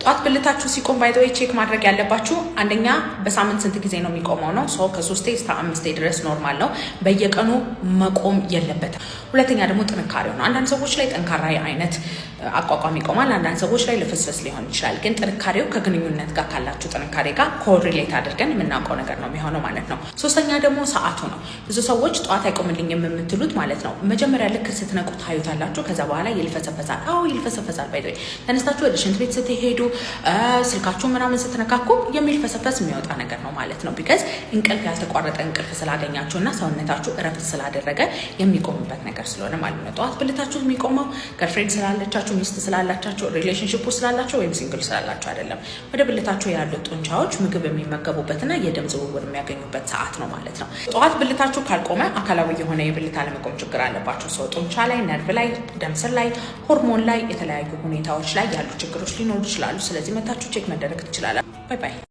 ጧት ብልታችሁ ሲቆም ባይ ዘ ወይ ቼክ ማድረግ ያለባችሁ አንደኛ በሳምንት ስንት ጊዜ ነው የሚቆመው ነው። ሶ ከ3 እስከ 5 ድረስ ኖርማል ነው። በየቀኑ መቆም የለበትም። ሁለተኛ ደግሞ ጥንካሬው ነው። አንዳንድ ሰዎች ላይ ጠንካራ አይነት አቋቋም ይቆማል፣ አንዳንድ ሰዎች ላይ ልፍስፍስ ሊሆን ይችላል። ግን ጥንካሬው ከግንኙነት ጋር ካላችሁ ጥንካሬ ጋር ኮሪሌት አድርገን የምናውቀው ነገር ነው የሚሆነው ማለት ነው። ሶስተኛ ደግሞ ሰዓቱ ነው። ብዙ ሰዎች ጧት አይቆምልኝም የምትሉት ማለት ነው መጀመሪያ ልክ ስትነቁ ታዩታላችሁ፣ ከዛ በኋላ ይልፈሰፈሳል። አዎ ይልፈሰፈሳል። ባይ ዘ ወይ ተነስታችሁ ወደ ሽንት ቤት ስትሄዱ ስልካችሁ ምናምን ስትነካኩ የሚልፈሰፈስ የሚወጣ ነገር ነው ማለት ነው። ቢካዝ እንቅልፍ ያልተቋረጠ እንቅልፍ ስላገኛችሁና ሰውነታችሁ እረፍት ስላደረገ የሚቆምበት ነገር ስለሆነ ማለት ነው። ጧት ብልታችሁ የሚቆመው ገርልፍሬንድ ስላለቻችሁ፣ ሚስት ስላላቻችሁ፣ ሪሌሽንሺፕ ስላላችሁ ወይም ሲንግል ስላላችሁ አይደለም። ወደ ብልታችሁ ያሉት ጡንቻዎች ምግብ የሚመገቡበትና የደም ዝውውር የሚያገኙበት ሰዓት ነው ማለት ነው። ጧት ብልታችሁ ካልቆመ አካላዊ የሆነ የብልት አለመቆም ችግር አለባችሁ። ሰው ጡንቻ ላይ፣ ነርቭ ላይ፣ ደም ስር ላይ፣ ሆርሞን ላይ፣ የተለያዩ ሁኔታዎች ላይ ያሉ ችግሮች ሊኖሩ ይችላሉ። ስለዚህ መታችሁ ቼክ መደረግ ትችላላችሁ። ባይ ባይ።